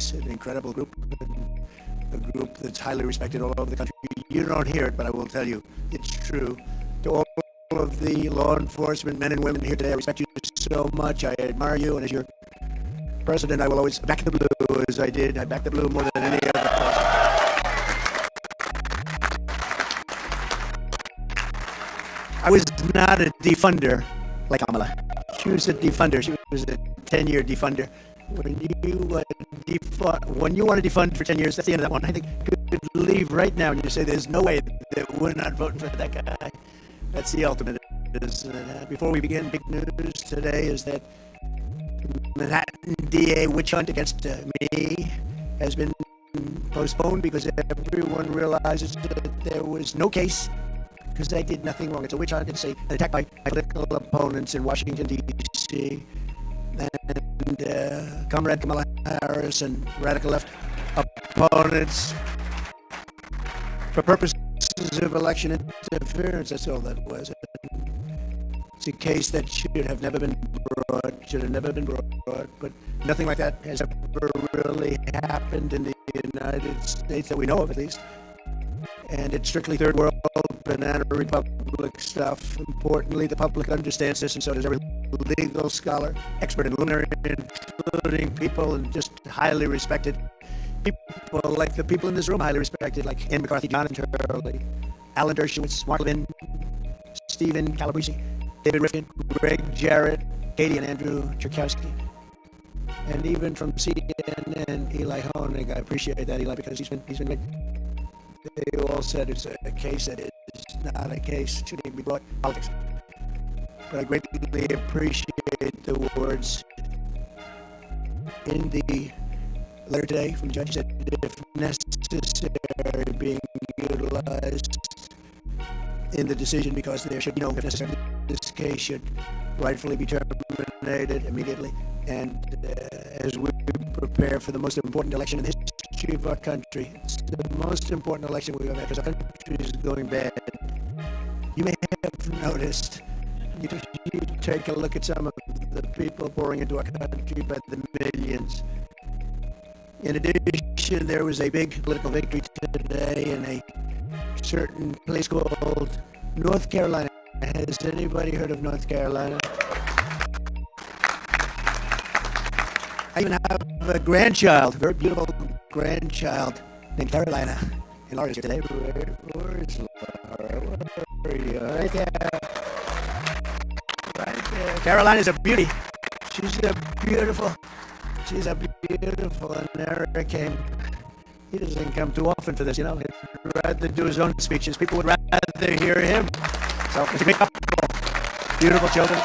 Peace, an incredible group, a group that's highly respected all over the country. You don't hear it, but I will tell you, it's true. To all of the law enforcement men and women here today, I respect you so much. I admire you, and as your president, I will always back the blue as I did. I back the blue more than any other person. I was not a defunder like Kamala. She was a defunder. She was a 10-year defunder. When you want to defund for 10 years, that's the end of that one. I think you could leave right now and you say there's no way that we're not voting for that guy. That's the ultimate. Before we begin, big news today is that Manhattan DA witch hunt against me has been postponed because everyone realizes that there was no case because I did nothing wrong. It's a witch hunt. It's an attack by political opponents in Washington, D.C. And Comrade Kamala Harris and radical left opponents for purposes of election interference. That's all that was. It's a case that should have never been brought, but nothing like that has ever really happened in the United States that we know of, at least. And it's strictly third world, banana republic stuff. Importantly, the public understands this, and so does every legal scholar, expert in lunar, including people and just highly respected people like the people in this room, highly respected, like Ann McCarthy, Jonathan Turley, Alan Dershowitz, Mark Levin, Stephen Calabrese, David Rifkin, Greg Jarrett, Katie and Andrew Cherkowski, and even from CNN, Eli Honig. I appreciate that, Eli, because he's been great. They all said it's a case that is not a case, shouldn't even be brought politics. But I greatly appreciate the words in the letter today from the judge. He said, if necessary, being utilized in the decision because there should be no, if necessary, this case should rightfully be terminated immediately. And as we prepare for the most important election in the history of our country, it's the most important election we've ever had because our country is going bad. You may have noticed, you take a look at some of the people pouring into our country by the millions. In addition, there was a big political victory today in a certain place called North Carolina. Has anybody heard of North Carolina? I even have a grandchild, a very beautiful grandchild named Carolina. And Laura's here today. Where is Laura? Where are you? Right there. Right there. Carolina's a beauty. She's a beautiful, and Eric came. He doesn't come too often for this, you know. He'd rather do his own speeches. People would rather hear him. So it's a big couple. Beautiful children.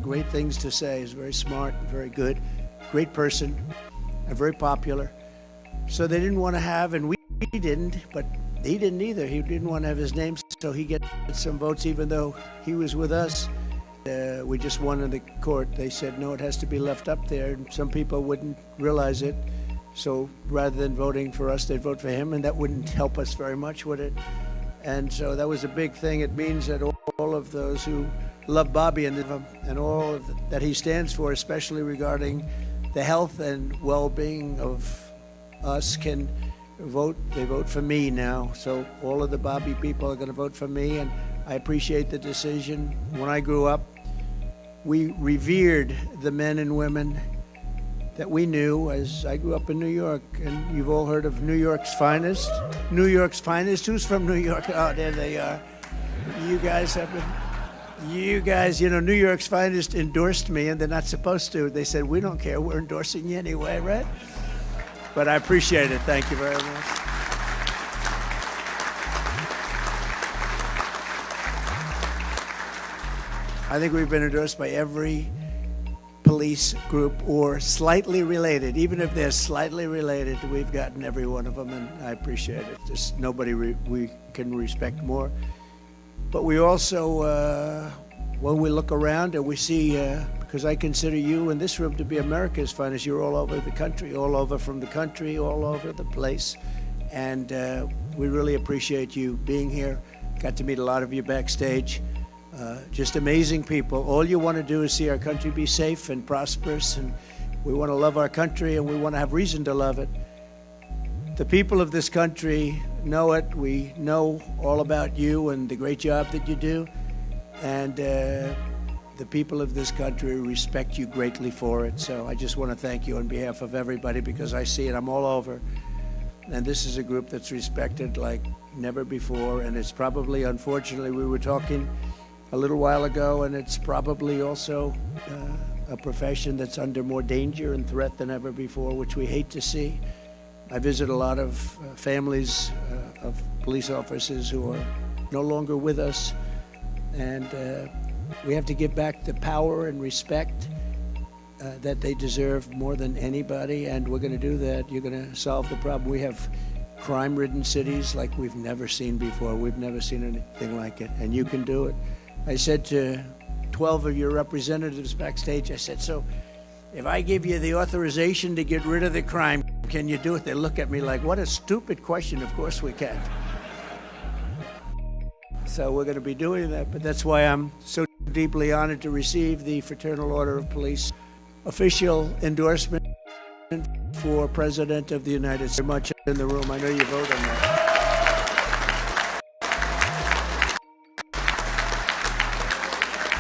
Great things to say. He's very smart, very good, great person, and very popular. So they didn't want to have, and we didn't, but he didn't either. He didn't want to have his name, so he gets some votes even though he was with us. We just won in the court. They said, no, it has to be left up there. And some people wouldn't realize it. So rather than voting for us, they'd vote for him, and that wouldn't help us very much, would it? And so that was a big thing. It means that all of those who love Bobby and all that he stands for, especially regarding the health and well-being of us, can They vote for me now. So all of the Bobby people are going to vote for me, and I appreciate the decision. When I grew up, we revered the men and women that we knew as I grew up in New York. And you've all heard of New York's finest. New York's finest. Who's from New York? Oh, there they are. You guys, New York's finest endorsed me, and they're not supposed to. They said, we don't care. We're endorsing you anyway, right? But I appreciate it. Thank you very much. I think we've been endorsed by every police group or slightly related. Even if they're slightly related, we've gotten every one of them, and I appreciate it. Just nobody we can respect more. But we also, when we look around and we see, because I consider you in this room to be America's finest, you're all over the country, all over from the country, all over the place. And we really appreciate you being here. Got to meet a lot of you backstage. Just amazing people. All you want to do is see our country be safe and prosperous, and we want to love our country, and we want to have reason to love it. The people of this country know it. We know all about you and the great job that you do, and the people of this country respect you greatly for it. So I just want to thank you on behalf of everybody, because I see it. I'm all over, and this is a group that's respected like never before, and it's probably, unfortunately, we were talking a little while ago, and it's probably also a profession that's under more danger and threat than ever before, which we hate to see. I visit a lot of families of police officers who are no longer with us, and we have to give back the power and respect that they deserve more than anybody, and we're going to do that. You're going to solve the problem. We have crime-ridden cities like we've never seen before. We've never seen anything like it, and you can do it. I said to 12 of your representatives backstage, I said, so if I give you the authorization to get rid of the crime, can you do it? They look at me like, what a stupid question. Of course we can. So we're going to be doing that, but that's why I'm so deeply honored to receive the Fraternal Order of Police official endorsement for President of the United States. Very much in the room. I know you vote on that.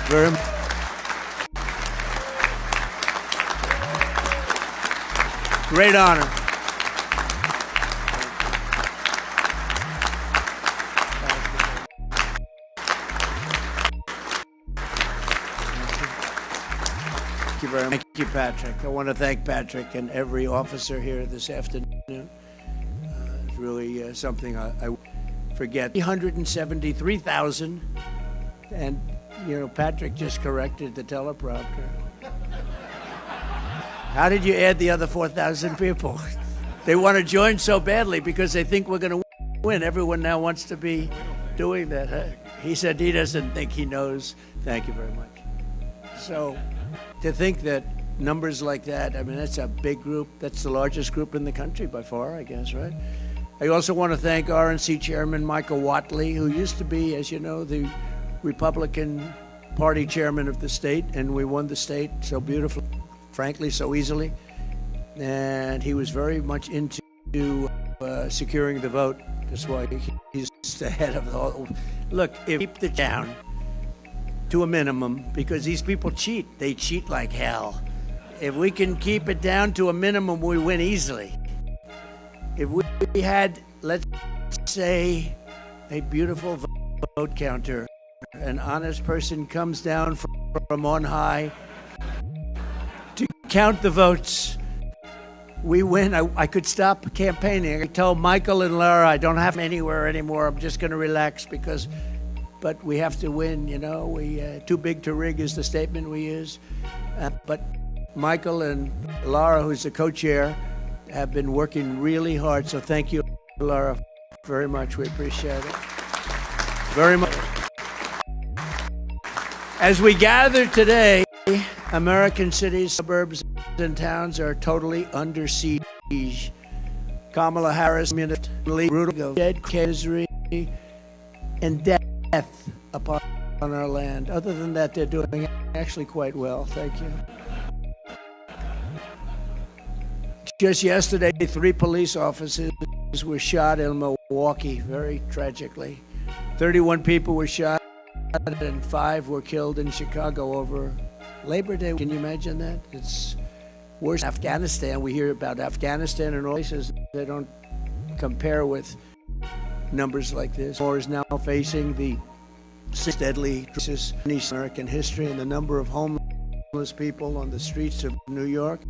Very much. Great honor. Thank you very much. Thank you, Patrick. I want to thank Patrick and every officer here this afternoon. It's really something I forget. 373,000, and Patrick just corrected the teleprompter. How did you add the other 4,000 people? They want to join so badly because they think we're going to win. Everyone now wants to be doing that. Huh? He said he doesn't think he knows. Thank you very much. So to think that numbers like that, I mean, that's a big group. That's the largest group in the country by far, I guess, right? I also want to thank RNC Chairman Michael Whatley, who used to be, as you know, the Republican Party chairman of the state, and we won the state so beautifully, frankly, so easily. And he was very much into securing the vote. That's why he's the head of the whole. Look, if we keep the down to a minimum, because these people cheat. They cheat like hell. If we can keep it down to a minimum, we win easily. If we had, let's say, a beautiful vote counter, an honest person comes down from on high to count the votes, we win. I could stop campaigning. I told Michael and Laura, I don't have anywhere anymore. I'm just going to relax but we have to win, We too big to rig is the statement we use. But Michael and Laura, who's the co-chair, have been working really hard. So thank you, Laura, very much. We appreciate it very much. As we gather today, American cities, suburbs, and towns are totally under siege. Kamala Harris, brutal dead misery, and death upon our land. Other than that, they're doing actually quite well. Thank you. Just yesterday, 3 police officers were shot in Milwaukee, very tragically. 31 people were shot and 5 were killed in Chicago over Labor Day. Can you imagine that? It's worse than Afghanistan. We hear about Afghanistan and all places. They don't compare with numbers like this. War is now facing the 6th deadly crisis in American history, and the number of homeless people on the streets of New York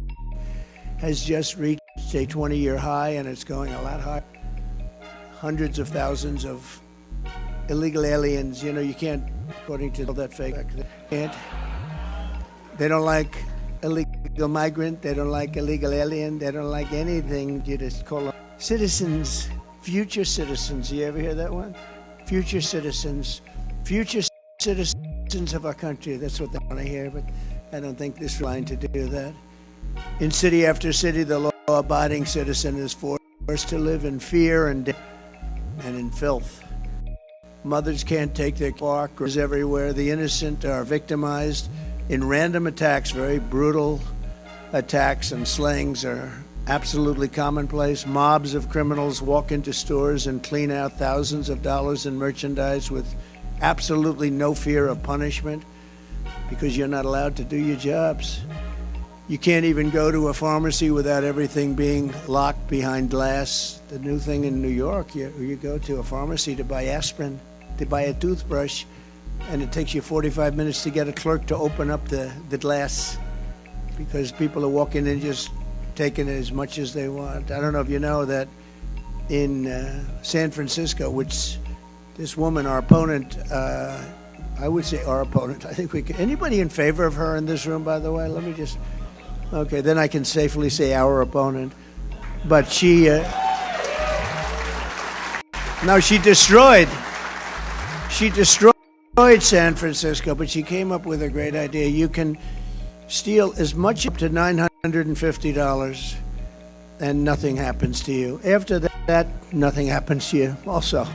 has just reached a 20-year high, and it's going a lot higher. Hundreds of thousands of illegal aliens. You know, you can't, according to that fake, they don't like illegal migrant, they don't like illegal alien, they don't like anything. You just call them citizens, future citizens. You ever hear that one? Future citizens of our country. That's what they want to hear, but I don't think this is line to do that. In city after city, the law-abiding citizen is forced to live in fear and in filth. Mothers can't take their kids everywhere. The innocent are victimized in random attacks. Very brutal attacks and slayings are absolutely commonplace. Mobs of criminals walk into stores and clean out thousands of dollars in merchandise with absolutely no fear of punishment because you're not allowed to do your jobs. You can't even go to a pharmacy without everything being locked behind glass. The new thing in New York, you go to a pharmacy to buy aspirin, to buy a toothbrush, and it takes you 45 minutes to get a clerk to open up the glass because people are walking in just taking as much as they want. I don't know if you know that in San Francisco, which this woman, our opponent, I would say our opponent, I think we can, anybody in favor of her in this room, by the way? Let me just, okay, then I can safely say our opponent. But she, no, she destroyed San Francisco, but she came up with a great idea. You can steal as much up to $950 and nothing happens to you. After that, nothing happens to you also.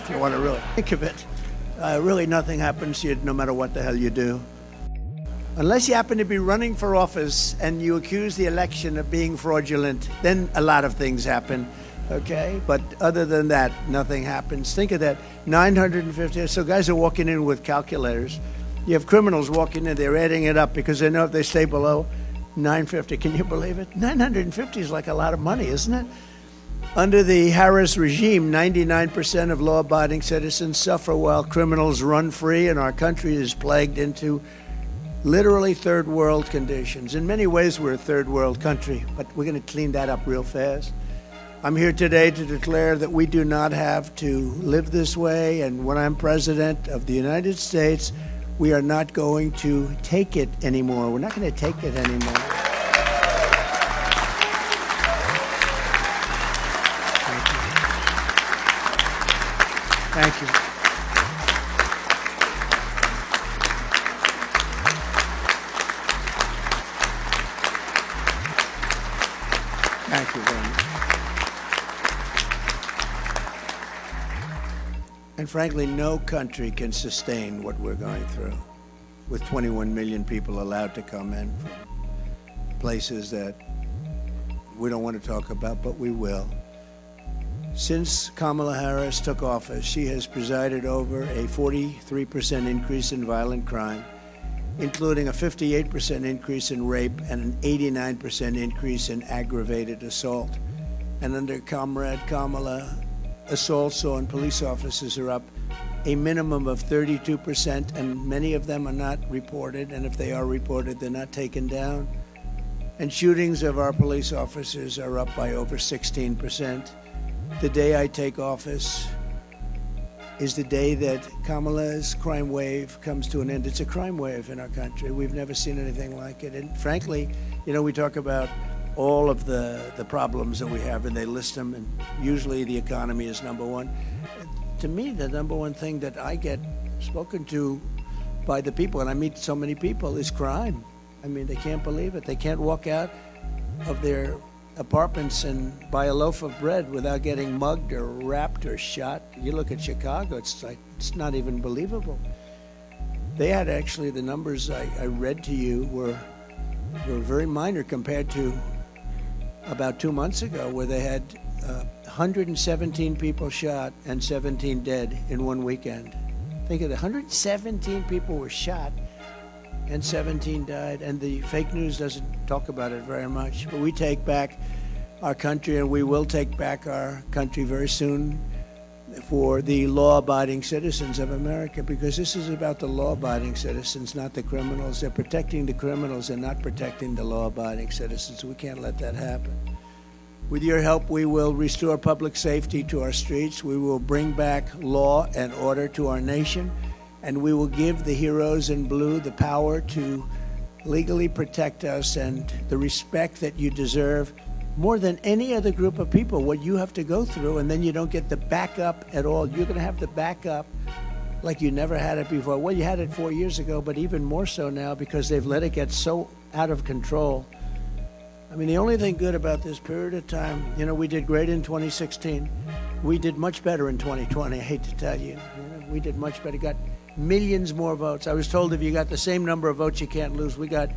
If you want to really think of it, really nothing happens to you no matter what the hell you do. Unless you happen to be running for office and you accuse the election of being fraudulent, then a lot of things happen, okay? But other than that, nothing happens. Think of that, 950, so guys are walking in with calculators. You have criminals walking in, they're adding it up because they know if they stay below 950, can you believe it? 950 is like a lot of money, isn't it? Under the Harris regime, 99% of law-abiding citizens suffer while criminals run free, and our country is plagued into literally third world conditions. In many ways, we're a third world country, but we're going to clean that up real fast. I'm here today to declare that we do not have to live this way, and when I'm president of the United States, we are not going to take it anymore. We're not going to take it anymore. Thank you. Thank you very much. And frankly, no country can sustain what we're going through with 21 million people allowed to come in from places that we don't want to talk about, but we will. Since Kamala Harris took office, she has presided over a 43% increase in violent crime, including a 58% increase in rape and an 89% increase in aggravated assault. And under Comrade Kamala, assaults on police officers are up a minimum of 32%, and many of them are not reported, and if they are reported, they're not taken down. And shootings of our police officers are up by over 16%. The day I take office is the day that Kamala's crime wave comes to an end. It's a crime wave in our country. We've never seen anything like it. And frankly, you know, we talk about all of the problems that we have, and they list them, and usually the economy is number one. To me, the number one thing that I get spoken to by the people, and I meet so many people, is crime. I mean, they can't believe it. They can't walk out of their apartments and buy a loaf of bread without getting mugged or wrapped or shot. You look at Chicago, it's like, it's not even believable. They had actually, the numbers I read to you were very minor compared to about 2 months ago, where they had 117 people shot and 17 dead in one weekend. Think of it, 117 people were shot and 17 died, and the fake news doesn't talk about it very much. But we take back our country, and we will take back our country very soon for the law-abiding citizens of America, because this is about the law-abiding citizens, not the criminals. They're protecting the criminals and not protecting the law-abiding citizens. We can't let that happen. With your help, we will restore public safety to our streets. We will bring back law and order to our nation, and we will give the heroes in blue the power to legally protect us and the respect that you deserve more than any other group of people. What you have to go through, and then you don't get the backup at all. You're going to have the backup like you never had it before. Well, you had it 4 years ago, but even more so now because they've let it get so out of control. I mean, the only thing good about this period of time, you know, we did great in 2016. We did much better in 2020, I hate to tell you. We did much better, got millions more votes. I was told if you got the same number of votes, you can't lose. We got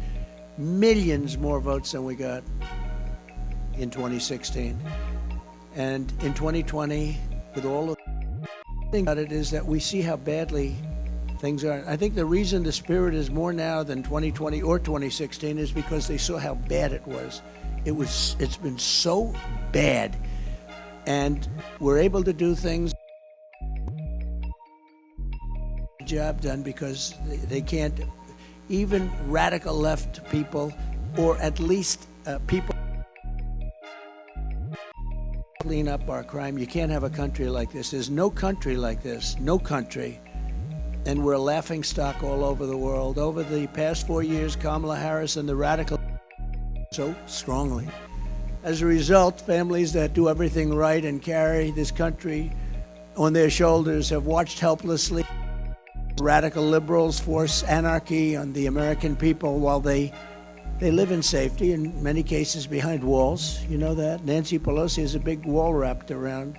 millions more votes than we got in 2016. And in 2020, with all the thing about it is that we see how badly things are. I think the reason the spirit is more now than 2020 or 2016 is because they saw how bad it was. It's been so bad. And we're able to do things, job done, because they can't, even radical left people, or at least people clean up our crime. You can't have a country like this. There's no country like this, no country. And we're a laughing stock all over the world. Over the past 4 years, Kamala Harris and the radical so strongly. As a result, families that do everything right and carry this country on their shoulders have watched helplessly radical liberals force anarchy on the American people while they live in safety, in many cases behind walls. You know that? Nancy Pelosi has a big wall wrapped around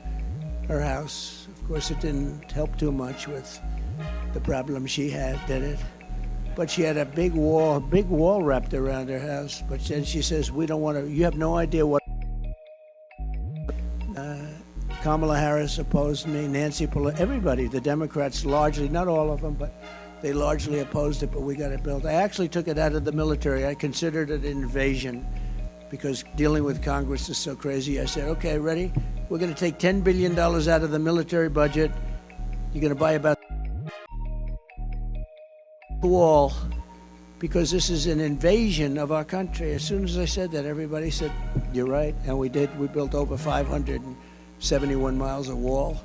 her house. Of course, it didn't help too much with the problem she had, did it? But she had a big wall wrapped around her house. But then she says, we don't want to, you have no idea what. Kamala Harris opposed me, Nancy Pelosi, everybody, the Democrats largely, not all of them, but they largely opposed it, but we got it built. I actually took it out of the military. I considered it an invasion because dealing with Congress is so crazy. I said, okay, ready? We're going to take $10 billion out of the military budget. You're going to buy about the wall because this is an invasion of our country. As soon as I said that, everybody said, you're right. And we did. We built over 571 miles of wall.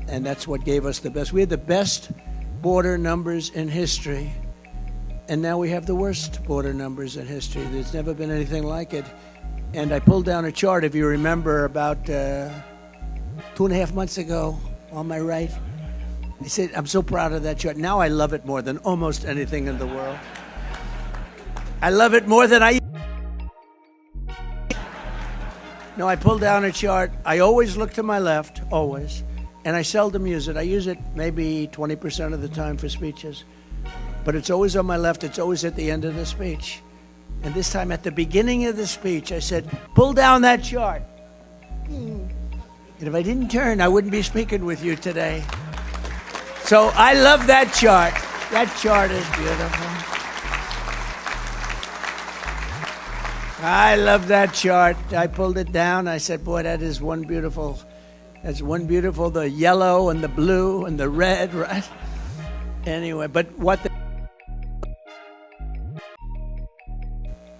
And that's what gave us the best. We had the best border numbers in history, and now we have the worst border numbers in history. There's never been anything like it. And I pulled down a chart, if you remember, about 2.5 months ago on my right. I said, I'm so proud of that chart. Now I love it more than almost anything in the world. I love it more than I... No, I pulled down a chart. I always look to my left, always. And I seldom use it. I use it maybe 20% of the time for speeches. But it's always on my left. It's always at the end of the speech. And this time at the beginning of the speech, I said, pull down that chart. And if I didn't turn, I wouldn't be speaking with you today. So I love that chart. That chart is beautiful. I love that chart. I pulled it down. I said, boy, that is one beautiful... That's one beautiful, the yellow and the blue and the red, right? Anyway, but what the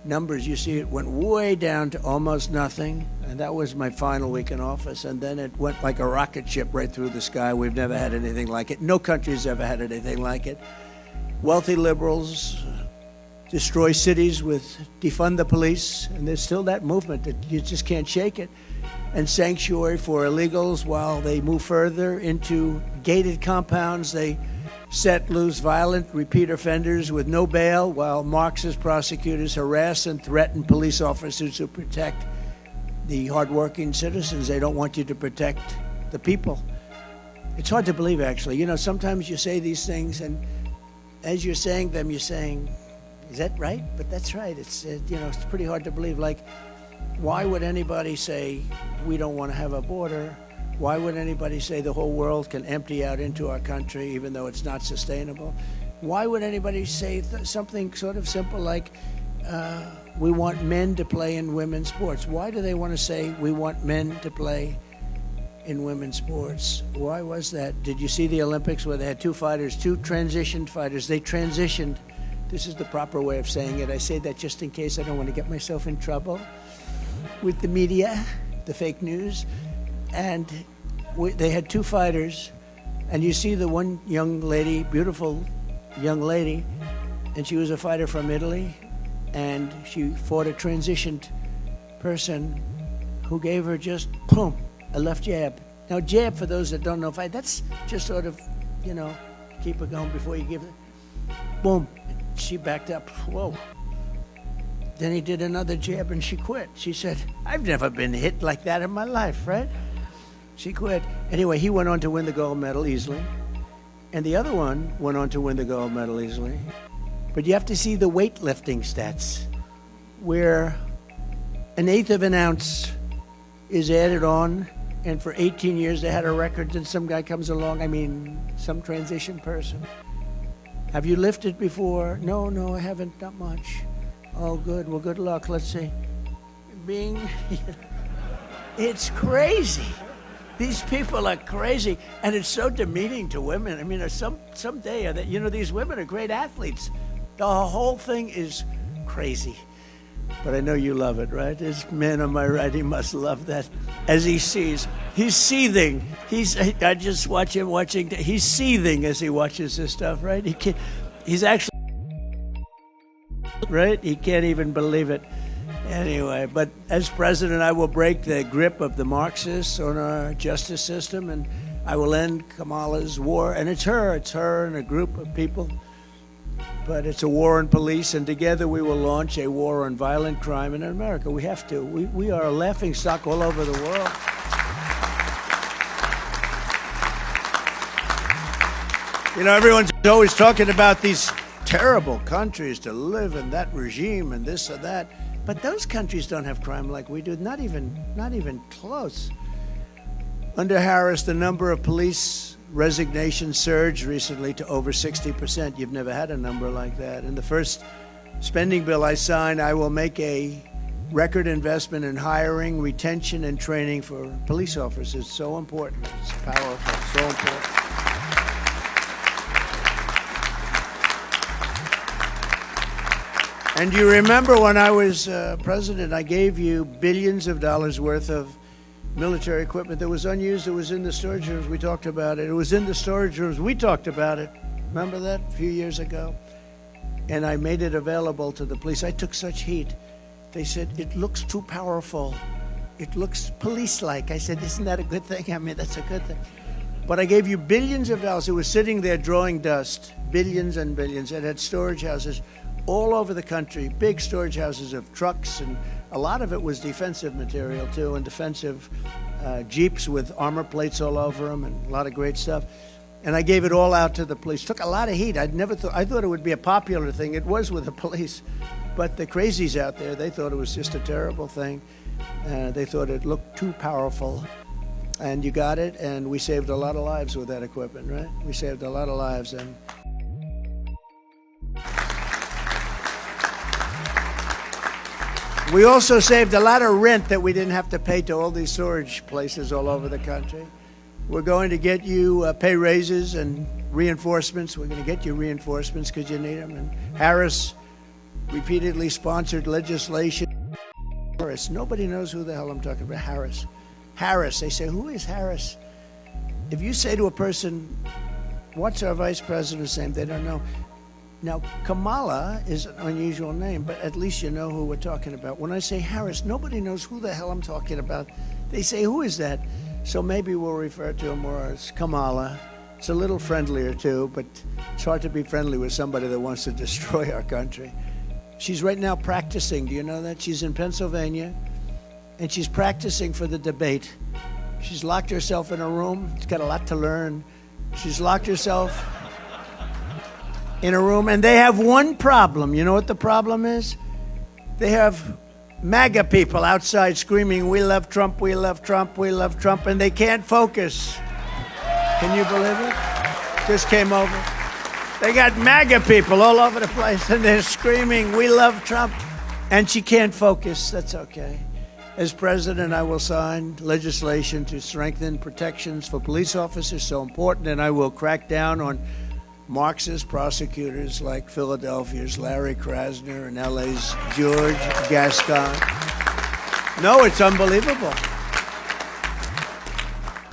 numbers, you see, it went way down to almost nothing. And that was my final week in office. And then it went like a rocket ship right through the sky. We've never had anything like it. No country's ever had anything like it. Wealthy liberals destroy cities with defund the police. And there's still that movement that you just can't shake it. And sanctuary for illegals while they move further into gated compounds. They set loose violent repeat offenders with no bail while Marxist prosecutors harass and threaten police officers who protect the hardworking citizens. They don't want you to protect the people. It's hard to believe, actually. You know, sometimes you say these things and as you're saying them, you're saying, is that right? But that's right. It's, you know, it's pretty hard to believe. Like, Why would anybody say we don't want to have a border? Why would anybody say the whole world can empty out into our country even though it's not sustainable? Why would anybody say something sort of simple like we want men to play in women's sports? Why do they want to say we want men to play in women's sports? Why was that? Did you see the Olympics where they had two fighters, two transitioned fighters? They transitioned. This is the proper way of saying it. I say that just in case I don't want to get myself in trouble with the media, the fake news. And they had two fighters, and you see the one young lady, beautiful young lady, and she was a fighter from Italy, and she fought a transitioned person who gave her just, boom, a left jab. Now, jab, for those that don't know, fight, that's just sort of, you know, keep it going before you give it. Boom. She backed up. Whoa. Then he did another jab, and she quit. She said, I've never been hit like that in my life, right? She quit. Anyway, he went on to win the gold medal easily. And the other one went on to win the gold medal easily. But you have to see the weightlifting stats, where 1/8 of an ounce is added on, and for 18 years they had a record. Then some guy comes along, some transition person. Have you lifted before? No, I haven't, not much. Oh, good. Well, good luck. Let's see. It's crazy. These people are crazy, and it's so demeaning to women. Someday, these women are great athletes. The whole thing is crazy. But I know you love it, right? This man on my right, he must love that. As he sees, he's seething. I just watch him watching. He's seething as he watches this stuff, right? He's actually, right? He can't even believe it. Anyway, but as president, I will break the grip of the Marxists on our justice system, and I will end Kamala's war. And it's her and a group of people. But it's a war on police, and together we will launch a war on violent crime in America. We have to. We are a laughingstock all over the world. Everyone's always talking about these terrible countries to live in, that regime and this or that. But those countries don't have crime like we do, not even close. Under Harris, the number of police resignations surged recently to over 60%. You've never had a number like that. In the first spending bill I signed, I will make a record investment in hiring, retention, and training for police officers. It's so important. It's powerful, so important. And you remember when I was president, I gave you billions of dollars worth of military equipment that was unused. It was in the storage rooms. We talked about it. It was in the storage rooms. We talked about it. Remember that a few years ago? And I made it available to the police. I took such heat. They said, it looks too powerful. It looks police-like. I said, isn't that a good thing? That's a good thing. But I gave you billions of dollars. It was sitting there drawing dust, billions and billions. It had storage houses all over the country, big storage houses of trucks, and a lot of it was defensive material too, and defensive Jeeps with armor plates all over them, and a lot of great stuff. And I gave it all out to the police. Took a lot of heat. I thought it would be a popular thing. It was with the police, but the crazies out there, they thought it was just a terrible thing. They thought it looked too powerful. And you got it, and we saved a lot of lives with that equipment, right? We saved a lot of lives. And we also saved a lot of rent that we didn't have to pay to all these storage places all over the country. We're going to get you pay raises and reinforcements. We're going to get you reinforcements because you need them. And Harris repeatedly sponsored legislation. Harris, nobody knows who the hell I'm talking about. Harris. Harris. They say, who is Harris? If you say to a person, what's our vice president's name? They don't know. Now, Kamala is an unusual name, but at least you know who we're talking about. When I say Harris, nobody knows who the hell I'm talking about. They say, who is that? So maybe we'll refer to him more as Kamala. It's a little friendlier too, but it's hard to be friendly with somebody that wants to destroy our country. She's right now practicing. Do you know that? She's in Pennsylvania, and she's practicing for the debate. She's locked herself in a room. She's got a lot to learn. She's locked herself in a room, and they have one problem. You know what the problem is? They have MAGA people outside screaming, "We love Trump, we love Trump, we love Trump," and they can't focus. Can you believe it? Just came over. They got MAGA people all over the place, and they're screaming, "We love Trump," and she can't focus. That's okay. As president, I will sign legislation to strengthen protections for police officers, so important, and I will crack down on Marxist prosecutors like Philadelphia's Larry Krasner and LA's George Gascon. No, it's unbelievable.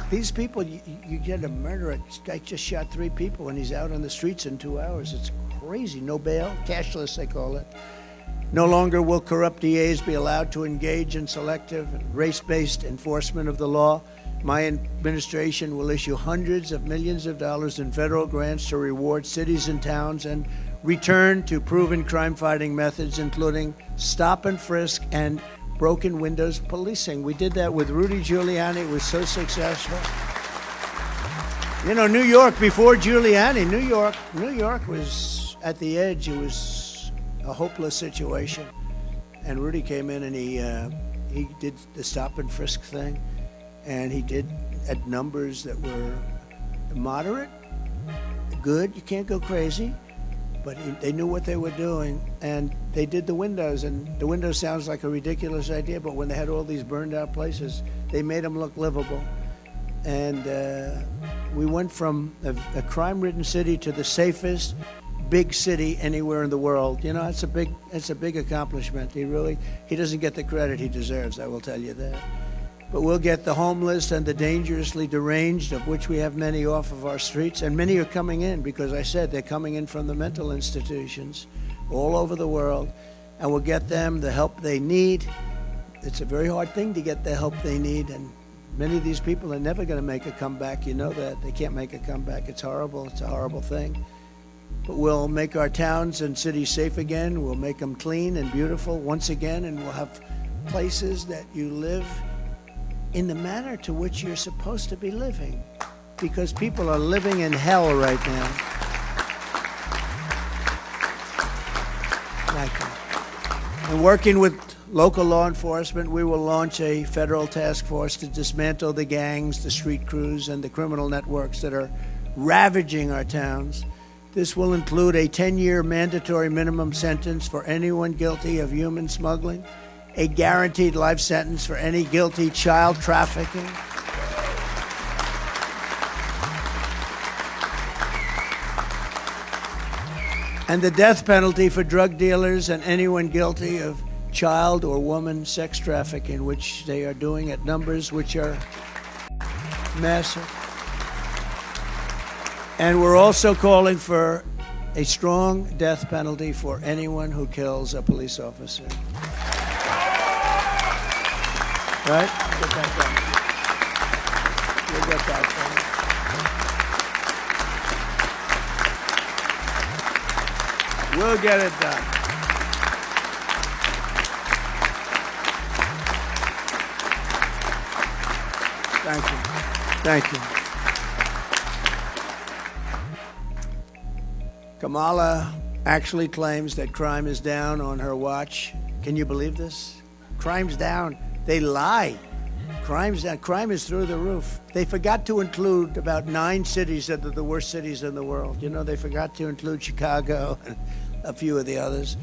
These people, you get a murderer. This guy just shot 3 people and he's out on the streets in 2 hours. It's crazy. No bail, cashless they call it. No longer will corrupt DAs be allowed to engage in selective and race-based enforcement of the law. My administration will issue hundreds of millions of dollars in federal grants to reward cities and towns and return to proven crime-fighting methods, including stop and frisk and broken windows policing. We did that with Rudy Giuliani. It was so successful. You know, New York, before Giuliani, New York was at the edge. It was a hopeless situation. And Rudy came in and he did the stop and frisk thing. And he did at numbers that were moderate, good. You can't go crazy, but they knew what they were doing. And they did the windows, and the window sounds like a ridiculous idea, but when they had all these burned out places, they made them look livable. And we went from a crime-ridden city to the safest big city anywhere in the world. You know, it's a big accomplishment. He doesn't get the credit he deserves, I will tell you that. But we'll get the homeless and the dangerously deranged, of which we have many, off of our streets. And many are coming in because I said they're coming in from the mental institutions all over the world. And we'll get them the help they need. It's a very hard thing to get the help they need. And many of these people are never going to make a comeback. You know that. They can't make a comeback. It's horrible. It's a horrible thing. But we'll make our towns and cities safe again. We'll make them clean and beautiful once again. And we'll have places that you live in the manner to which you're supposed to be living, because people are living in hell right now. Thank you. And working with local law enforcement, we will launch a federal task force to dismantle the gangs, the street crews, and the criminal networks that are ravaging our towns. This will include a 10-year mandatory minimum sentence for anyone guilty of human smuggling, a guaranteed life sentence for any guilty child trafficking, and the death penalty for drug dealers and anyone guilty of child or woman sex trafficking, which they are doing at numbers which are massive. And we're also calling for a strong death penalty for anyone who kills a police officer. Right? We'll get that done. We'll get that done. We'll get it done. Thank you. Thank you. Kamala actually claims that crime is down on her watch. Can you believe this? Crime's down. They lie. Crime's down. Crime is through the roof. They forgot to include about 9 cities that are the worst cities in the world. You know, they forgot to include Chicago and a few of the others.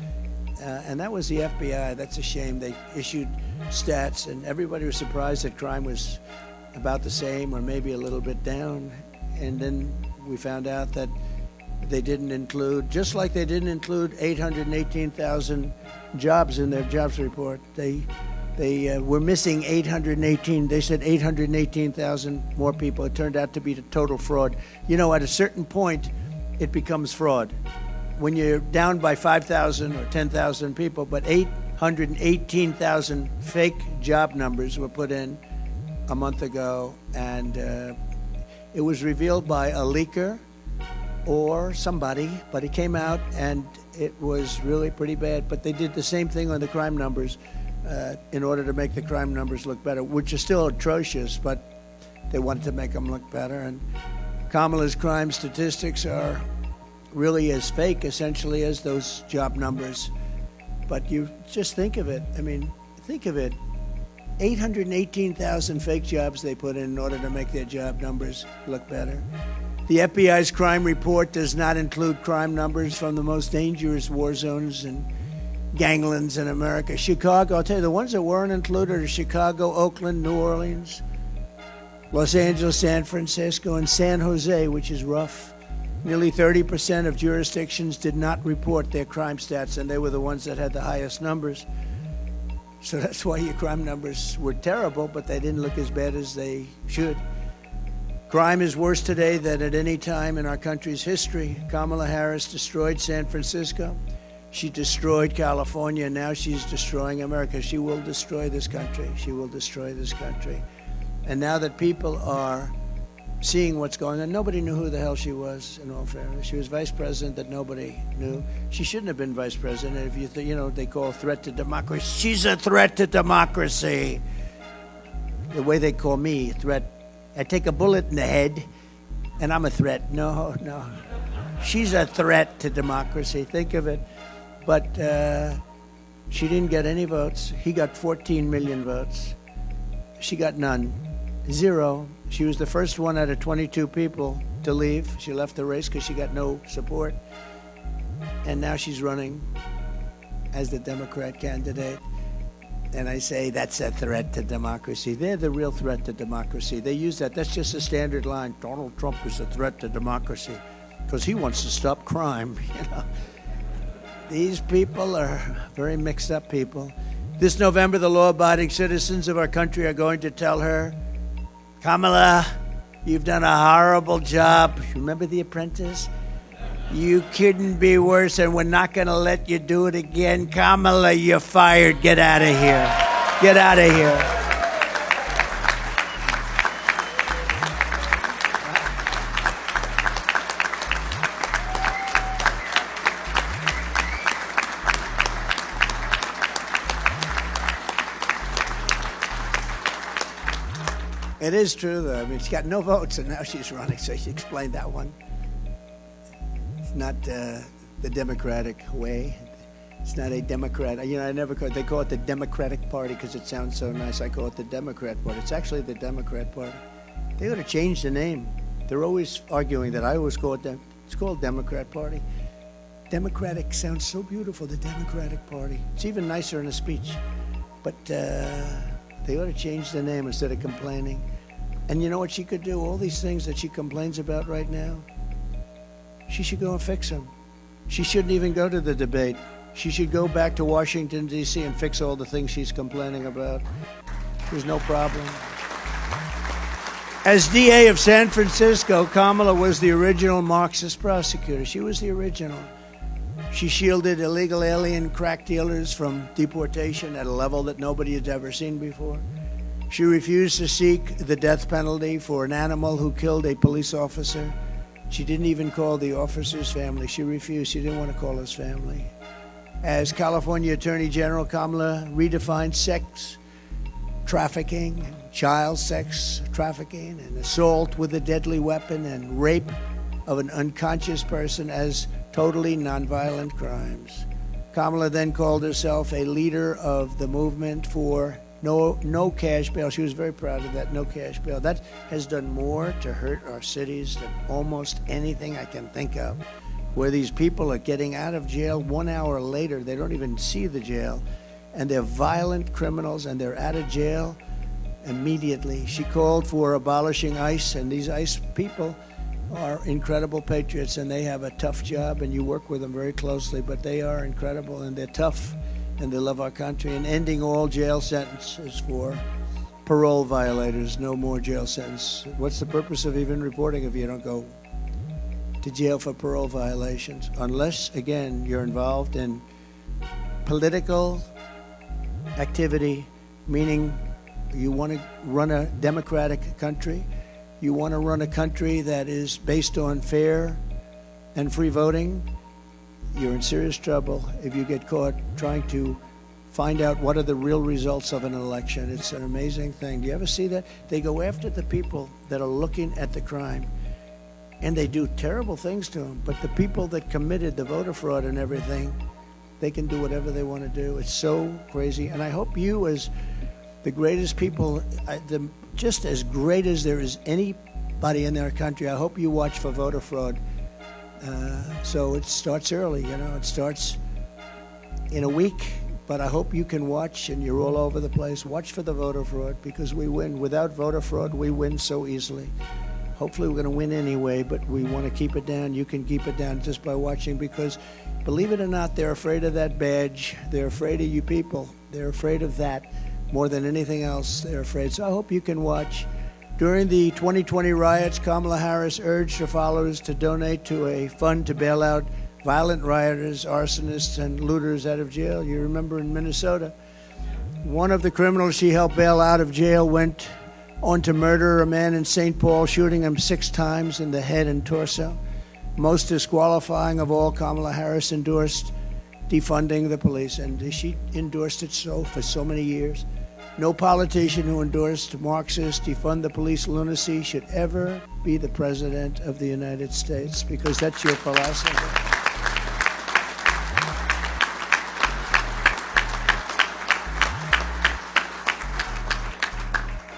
And that was the FBI. That's a shame. They issued stats, and everybody was surprised that crime was about the same or maybe a little bit down. And then we found out that they didn't include, just like they didn't include 818,000 jobs in their jobs report. They were missing 818. They said 818,000 more people. It turned out to be a total fraud. You know, at a certain point, it becomes fraud. When you're down by 5,000 or 10,000 people, but 818,000 fake job numbers were put in a month ago, and it was revealed by a leaker or somebody, but it came out and it was really pretty bad. But they did the same thing on the crime numbers in order to make the crime numbers look better, which are still atrocious, but they wanted to make them look better. And Kamala's crime statistics are really as fake, essentially, as those job numbers. But you just think of it. I mean, Think of it. 818,000 fake jobs they put in order to make their job numbers look better. The FBI's crime report does not include crime numbers from the most dangerous war zones and ganglands in America. Chicago, I'll tell you, the ones that weren't included are Chicago, Oakland, New Orleans, Los Angeles, San Francisco, and San Jose, which is rough. Nearly 30% of jurisdictions did not report their crime stats, and they were the ones that had the highest numbers. So that's why your crime numbers were terrible, but they didn't look as bad as they should. Crime is worse today than at any time in our country's history. Kamala Harris destroyed San Francisco. She destroyed California, and now she's destroying America. She will destroy this country. She will destroy this country. And now that people are seeing what's going on, nobody knew who the hell she was, in all fairness. She was vice president that nobody knew. She shouldn't have been vice president. If you they call threat to democracy. She's a threat to democracy. The way they call me, threat. I take a bullet in the head, and I'm a threat. No. She's a threat to democracy. Think of it. But she didn't get any votes. He got 14 million votes. She got none. Zero. She was the first one out of 22 people to leave. She left the race because she got no support. And now she's running as the Democrat candidate. And I say that's a threat to democracy. They're the real threat to democracy. They use that. That's just a standard line. Donald Trump is a threat to democracy because he wants to stop crime. These people are very mixed up people. This November, the law-abiding citizens of our country are going to tell her, Kamala, you've done a horrible job. Remember The Apprentice? You couldn't be worse, and we're not going to let you do it again. Kamala, you're fired. Get out of here. Get out of here. It is true, though. I mean, she got no votes, and now she's running, so she explained that one. It's not the Democratic way. It's not a Democrat. I never call it. They call it the Democratic Party because it sounds so nice. I call it the Democrat Party. It's actually the Democrat Party. They ought to change the name. They're always arguing that. I always call it it's called Democrat Party. Democratic sounds so beautiful, the Democratic Party. It's even nicer in a speech. But they ought to change the name instead of complaining. And you know what she could do? All these things that she complains about right now, she should go and fix them. She shouldn't even go to the debate. She should go back to Washington, D.C. and fix all the things she's complaining about. There's no problem. As DA of San Francisco, Kamala was the original Marxist prosecutor. She was the original. She shielded illegal alien crack dealers from deportation at a level that nobody had ever seen before. She refused to seek the death penalty for an animal who killed a police officer. She didn't even call the officer's family. She refused. She didn't want to call his family. As California Attorney General, Kamala redefined sex trafficking, and child sex trafficking, and assault with a deadly weapon, and rape of an unconscious person as totally nonviolent crimes. Kamala then called herself a leader of the movement for no cash bail. She was very proud of that, no cash bail. That has done more to hurt our cities than almost anything I can think of, where these people are getting out of jail 1 hour later. They don't even see the jail, and they're violent criminals, and they're out of jail immediately. She called for abolishing ICE, and these ICE people are incredible patriots, and they have a tough job, and you work with them very closely, but they are incredible, and they're tough, and they love our country. And ending all jail sentences for parole violators. No more jail sentence. What's the purpose of even reporting if you don't go to jail for parole violations? Unless, again, you're involved in political activity, meaning you want to run a democratic country. You want to run a country that is based on fair and free voting. You're in serious trouble if you get caught trying to find out what are the real results of an election. It's an amazing thing. Do you ever see that? They go after the people that are looking at the crime, and they do terrible things to them. But the people that committed the voter fraud and everything, They can do whatever they want to do. It's so crazy. And I hope you, as the greatest people, just as great as there is anybody in their country, I hope you watch for voter fraud. So it starts early, it starts in a week, but I hope you can watch, and you're all over the place. Watch for the voter fraud, because we win. Without voter fraud, we win so easily. Hopefully we're going to win anyway, but we want to keep it down. You can keep it down just by watching, because believe it or not, they're afraid of that badge. They're afraid of you people. They're afraid of that more than anything else. They're afraid. So I hope you can watch. During the 2020 riots, Kamala Harris urged her followers to donate to a fund to bail out violent rioters, arsonists, and looters out of jail. You remember in Minnesota, one of the criminals she helped bail out of jail went on to murder a man in St. Paul, shooting him 6 times in the head and torso. Most disqualifying of all, Kamala Harris endorsed defunding the police, and she endorsed it for so many years. No politician who endorsed Marxist defund the police lunacy should ever be the president of the United States, because that's your philosophy.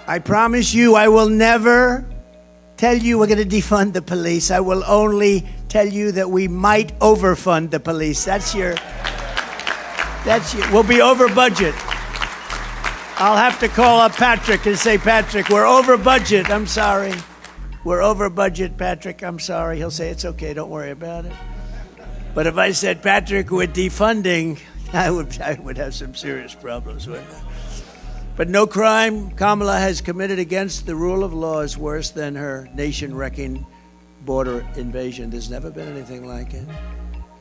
I promise you, I will never tell you we're going to defund the police. I will only tell you that we might overfund the police. We'll be over budget. I'll have to call up Patrick and say, Patrick, we're over budget. I'm sorry. We're over budget, Patrick. I'm sorry. He'll say, it's okay. Don't worry about it. But if I said, Patrick, we're defunding, I would have some serious problems with that. But no crime Kamala has committed against the rule of law is worse than her nation-wrecking border invasion. There's never been anything like it.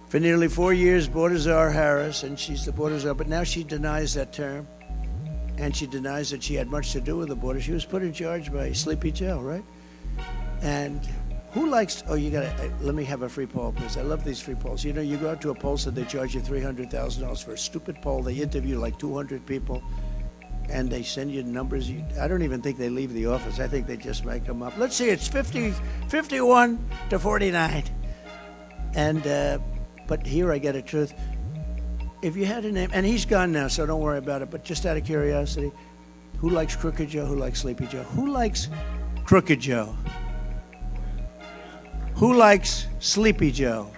For nearly 4 years, border czar Harris, and she's the border czar, but now she denies that term. And she denies that she had much to do with the border. She was put in charge by Sleepy Joe, right? And who likes, let me have a free poll, please. I love these free polls. You go out to a poll, so they charge you $300,000 for a stupid poll. They interview like 200 people, and they send you numbers. I don't even think they leave the office. I think they just make them up. Let's see, it's 51 to 49. And, but here I get a truth. If you had a name, and he's gone now, so don't worry about it, but just out of curiosity, who likes Crooked Joe? Who likes Sleepy Joe? Who likes Crooked Joe? Who likes Sleepy Joe?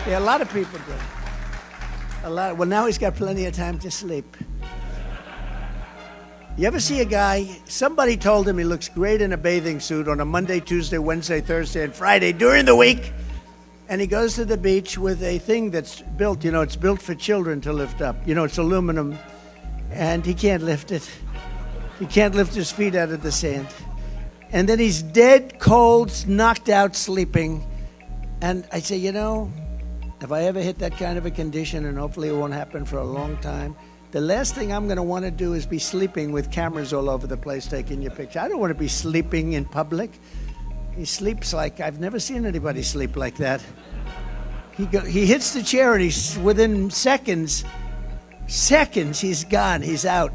Yeah, a lot of people do. Well, now he's got plenty of time to sleep. You ever see a guy, somebody told him he looks great in a bathing suit on a Monday, Tuesday, Wednesday, Thursday, and Friday during the week, and he goes to the beach with a thing that's built, it's built for children to lift up. It's aluminum, and he can't lift it. He can't lift his feet out of the sand. And then he's dead, cold, knocked out, sleeping. And I say, if I ever hit that kind of a condition, and hopefully it won't happen for a long time, the last thing I'm going to want to do is be sleeping with cameras all over the place taking your picture. I don't want to be sleeping in public. He sleeps like, I've never seen anybody sleep like that. He hits the chair, and he's within seconds, he's gone, he's out.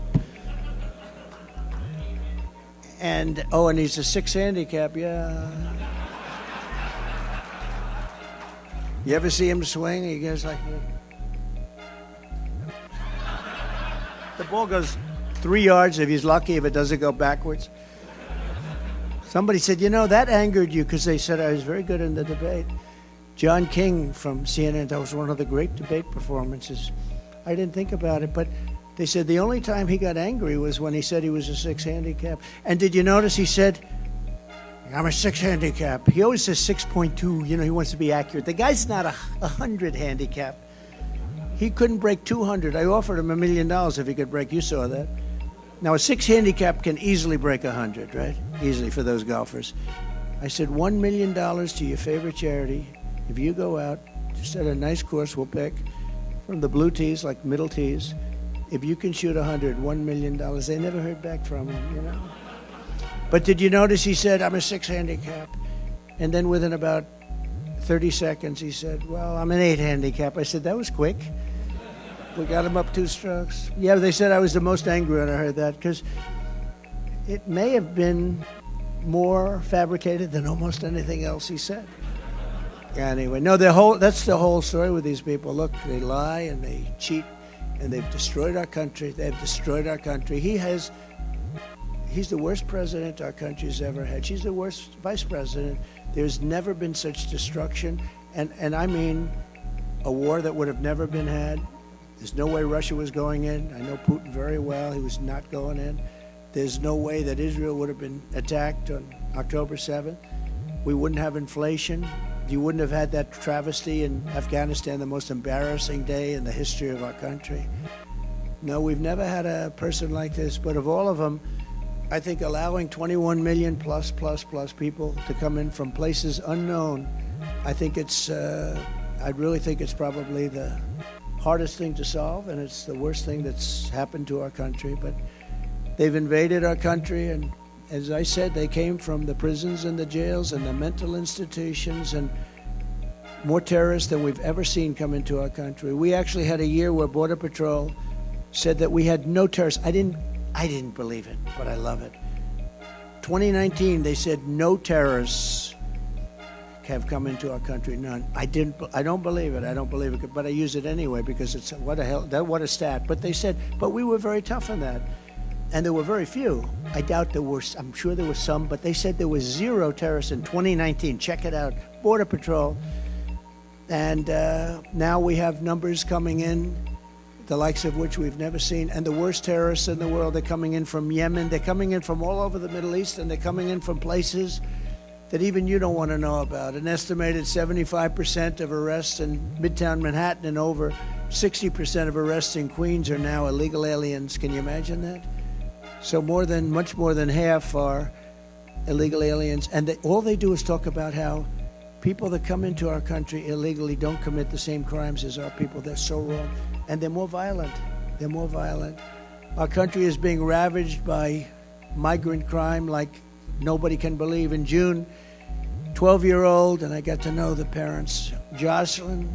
And he's a 6 handicap, yeah. You ever see him swing? He goes like, the ball goes 3 yards if he's lucky, if it doesn't go backwards. Somebody said, that angered you, because they said I was very good in the debate. John King from CNN, that was one of the great debate performances. I didn't think about it, but they said the only time he got angry was when he said he was a 6 handicap. And did you notice he said, I'm a 6 handicap. He always says 6.2, he wants to be accurate. The guy's not a 100 handicap. He couldn't break 200. I offered him $1 million if he could break, you saw that. Now, a 6 handicap can easily break 100, right? Easily for those golfers. I said, $1 million to your favorite charity. If you go out, just at a nice course, we'll pick from the blue tees, like middle tees. If you can shoot 100, $1 million. They never heard back from him, But did you notice he said, I'm a 6 handicap? And then within about 30 seconds, he said, well, I'm an 8 handicap. I said, that was quick. We got him up 2 strokes. Yeah, they said I was the most angry when I heard that, because it may have been more fabricated than almost anything else he said. Anyway, no, that's the whole story with these people. Look, they lie and they cheat, and they've destroyed our country. They've destroyed our country. He's the worst president our country's ever had. She's the worst vice president. There's never been such destruction, and I mean a war that would have never been had. There's no way Russia was going in. I know Putin very well. He was not going in. There's no way that Israel would have been attacked on October 7th. We wouldn't have inflation. You wouldn't have had that travesty in Afghanistan, the most embarrassing day in the history of our country. No, we've never had a person like this, but of all of them, I think allowing 21 million plus people to come in from places unknown, I think I really think it's probably the hardest thing to solve, and it's the worst thing that's happened to our country. But they've invaded our country, and as I said, they came from the prisons and the jails and the mental institutions, and more terrorists than we've ever seen come into our country. We actually had a year where Border Patrol said that we had no terrorists. I didn't believe it, but I love it. 2019, they said no terrorists have come into our country. None. I don't believe it. I don't believe it, but I use it anyway because it's what a stat. But they said, but we were very tough on that. And there were very few. I doubt there were, I'm sure there were some, but they said there was 0 terrorists in 2019. Check it out. Border Patrol. And now we have numbers coming in, the likes of which we've never seen. And the worst terrorists in the world are coming in from Yemen. They're coming in from all over the Middle East, and they're coming in from places that even you don't want to know about. An estimated 75% of arrests in Midtown Manhattan and over 60% of arrests in Queens are now illegal aliens. Can you imagine that? So much more than half are illegal aliens. And all they do is talk about how people that come into our country illegally don't commit the same crimes as our people. They're so wrong. And they're more violent. They're more violent. Our country is being ravaged by migrant crime like nobody can believe. In June, 12-year-old, and I got to know the parents, Jocelyn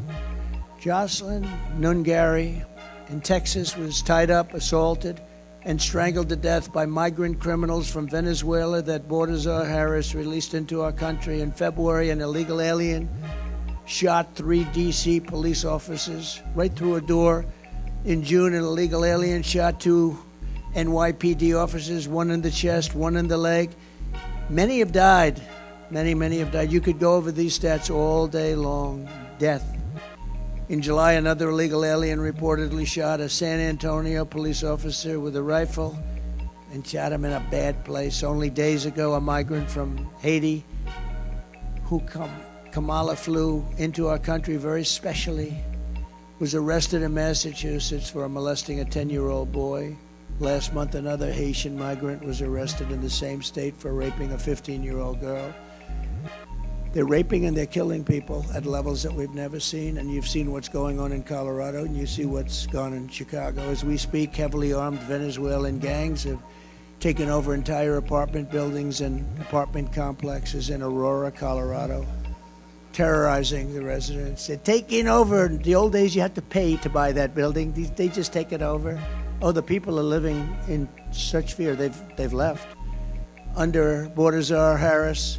Nungari in Texas was tied up, assaulted, and strangled to death by migrant criminals from Venezuela that Baltazar Harris released into our country. In February, an illegal alien shot 3 D.C. police officers right through a door. In June, an illegal alien shot 2 NYPD officers, 1 in the chest, 1 in the leg. Many have died. Many have died. You could go over these stats all day long. Death. In July, another illegal alien reportedly shot a San Antonio police officer with a rifle and shot him in a bad place. Only days ago, a migrant from Haiti who Kamala flew into our country very specially was arrested in Massachusetts for molesting a 10-year-old boy. Last month, another Haitian migrant was arrested in the same state for raping a 15-year-old girl. They're raping and they're killing people at levels that we've never seen, and you've seen what's going on in Colorado, and you see what's gone in Chicago. As we speak, heavily armed Venezuelan gangs have taken over entire apartment buildings and apartment complexes in Aurora, Colorado, terrorizing the residents. They're taking over. In the old days, you had to pay to buy that building. They just take it over. Oh, the people are living in such fear. They've left. Under Baltazar Harris,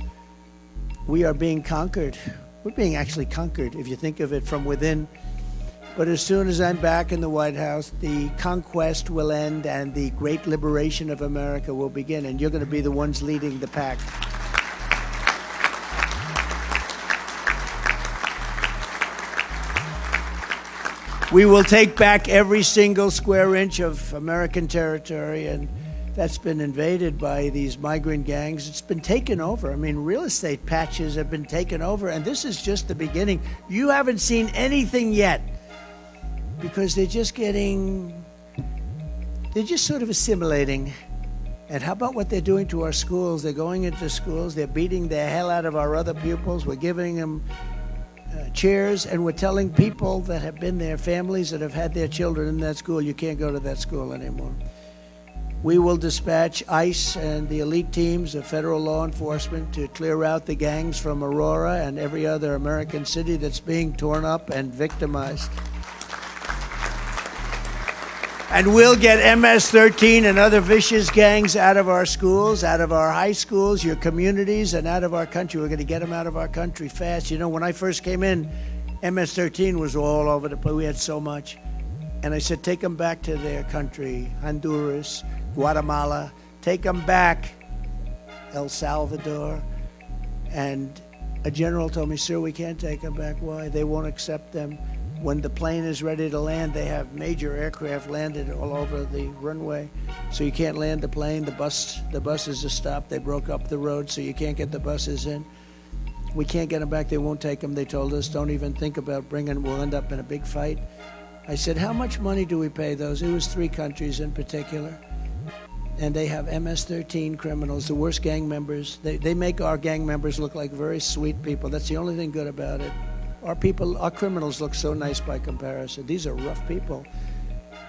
we are being conquered. We're being actually conquered, if you think of it from within. But as soon as I'm back in the White House, the conquest will end and the great liberation of America will begin, and you're going to be the ones leading the pack. We will take back every single square inch of American territory, and that's been invaded by these migrant gangs. It's been taken over. I mean, real estate patches have been taken over, and this is just the beginning. You haven't seen anything yet because they're just sort of assimilating. And how about what they're doing to our schools? They're going into schools, they're beating the hell out of our other pupils. We're giving them chairs, and we're telling people that have been there, families that have had their children in that school, you can't go to that school anymore. We will dispatch ICE and the elite teams of federal law enforcement to clear out the gangs from Aurora and every other American city that's being torn up and victimized. And we'll get MS-13 and other vicious gangs out of our schools, out of our high schools, your communities, and out of our country. We're going to get them out of our country fast. You know, when I first came in, MS-13 was all over the place. We had so much. And I said, take them back to their country, Honduras, Guatemala. Take them back, El Salvador. And a general told me, sir, we can't take them back. Why? They won't accept them. When the plane is ready to land, they have major aircraft landed all over the runway. So you can't land the plane. The buses are stopped. They broke up the road, so you can't get the buses in. We can't get them back. They won't take them. They told us, don't even think about bringing them. We'll end up in a big fight. I said, how much money do we pay those? It was 3 countries in particular. And they have MS-13 criminals, the worst gang members. They make our gang members look like very sweet people. That's the only thing good about it. Our criminals look so nice by comparison. These are rough people.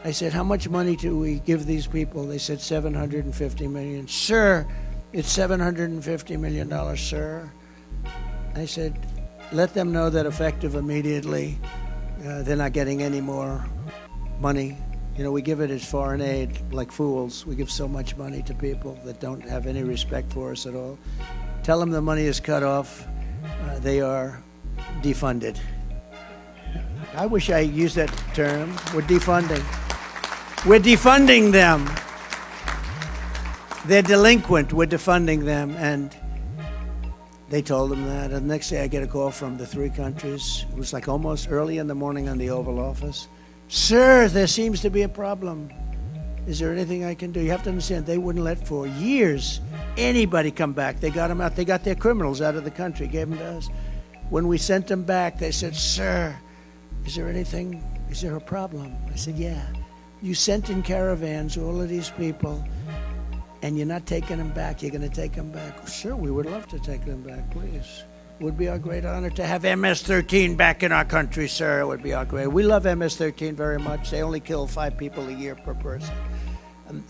I said, how much money do we give these people? They said $750 million. Sir, it's $750 million, sir. I said, let them know that effective immediately, they're not getting any more money. You know, we give it as foreign aid like fools. We give so much money to people that don't have any respect for us at all. Tell them the money is cut off. They are defunded. I wish I used that term. We're defunding. We're defunding them. They're delinquent. We're defunding them. And they told them that. And the next day I get a call from the 3 countries. It was like almost early in the morning in the Oval Office. Sir, there seems to be a problem. Is there anything I can do? You have to understand, they wouldn't let for years anybody come back. They got them out. They got their criminals out of the country, gave them to us. When we sent them back, they said, sir, is there anything, is there a problem? I said, yeah. You sent in caravans all of these people, and you're not taking them back. You're going to take them back. Sure, we would love to take them back, please. It would be our great honor to have MS-13 back in our country, sir. It would be our great. We love MS-13 very much. They only kill 5 people a year per person.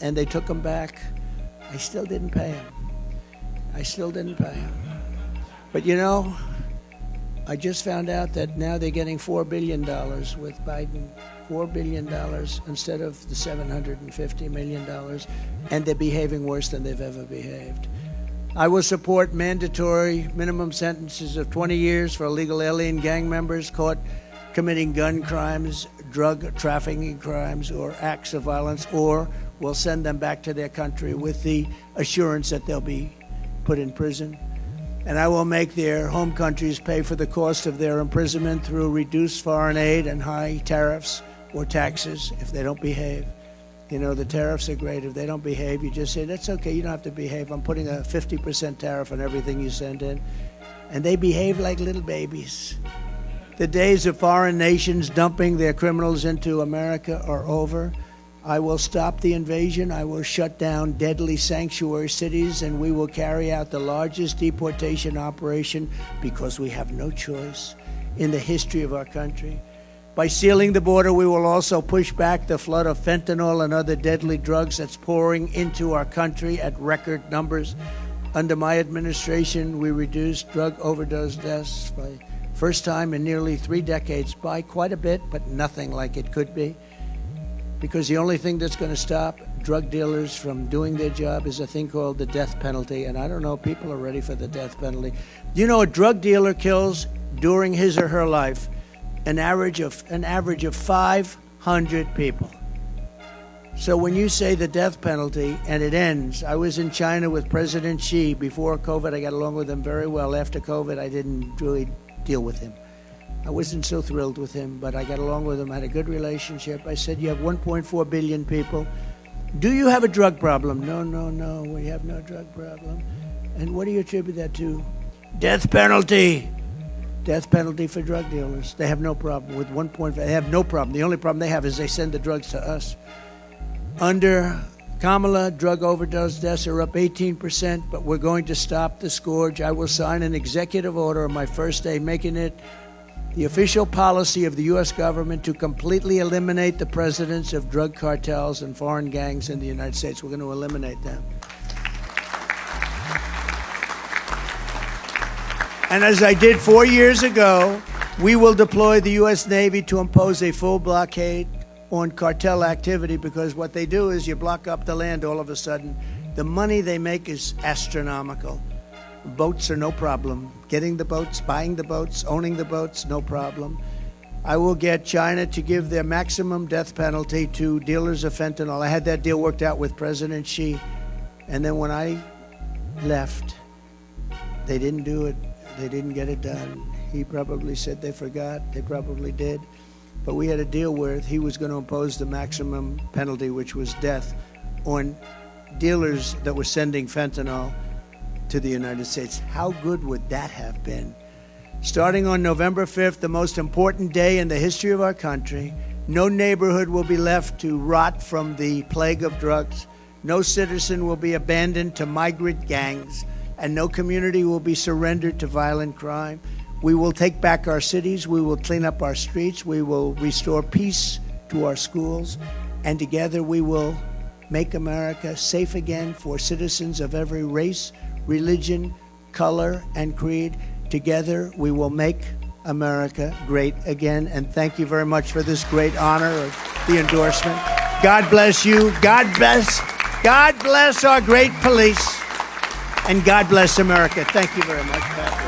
And they took them back. I still didn't pay them. I still didn't pay them. But you know, I just found out that now they're getting $4 billion with Biden. $4 billion instead of the $750 million. And they're behaving worse than they've ever behaved. I will support mandatory minimum sentences of 20 years for illegal alien gang members caught committing gun crimes, drug trafficking crimes, or acts of violence, or we'll send them back to their country with the assurance that they'll be put in prison. And I will make their home countries pay for the cost of their imprisonment through reduced foreign aid and high tariffs or taxes if they don't behave. You know, the tariffs are great. If they don't behave, you just say, that's okay, you don't have to behave. I'm putting a 50% tariff on everything you send in. And they behave like little babies. The days of foreign nations dumping their criminals into America are over. I will stop the invasion. I will shut down deadly sanctuary cities, and we will carry out the largest deportation operation, because we have no choice, in the history of our country. By sealing the border, we will also push back the flood of fentanyl and other deadly drugs that's pouring into our country at record numbers. Under my administration, we reduced drug overdose deaths by first time in nearly 3 decades by quite a bit, but nothing like it could be. Because the only thing that's going to stop drug dealers from doing their job is a thing called the death penalty. And I don't know, people are ready for the death penalty. You know, a drug dealer kills during his or her life an average of 500 people. So when you say the death penalty and it ends, I was in China with President Xi before COVID. I got along with him very well. After COVID, I didn't really deal with him. I wasn't so thrilled with him, but I got along with him, had a good relationship. I said, you have 1.4 billion people. Do you have a drug problem? No, we have no drug problem. And what do you attribute that to? Death penalty. Death penalty for drug dealers. They have no problem with 1.5. They have no problem. The only problem they have is they send the drugs to us. Under Kamala, drug overdose deaths are up 18%, but we're going to stop the scourge. I will sign an executive order on my first day, making it the official policy of the U.S. government to completely eliminate the presence of drug cartels and foreign gangs in the United States. We're going to eliminate them. And as I did 4 years ago, we will deploy the U.S. Navy to impose a full blockade on cartel activity, because what they do is you block up the land all of a sudden. The money they make is astronomical. Boats are no problem. Getting the boats, buying the boats, owning the boats, no problem. I will get China to give their maximum death penalty to dealers of fentanyl. I had that deal worked out with President Xi. And then when I left, they didn't do it. They didn't get it done. He probably said they forgot. They probably did. But we had a deal where he was going to impose the maximum penalty, which was death, on dealers that were sending fentanyl to the United States. How good would that have been? Starting on November 5th, the most important day in the history of our country, no neighborhood will be left to rot from the plague of drugs. No citizen will be abandoned to migrant gangs, and no community will be surrendered to violent crime. We will take back our cities. We will clean up our streets. We will restore peace to our schools. And together we will make America safe again for citizens of every race, religion, color, and creed. Together we will make America great again. And thank you very much for this great honor of the endorsement. God bless you. God bless our great police. And God bless America. Thank you very much, Pastor.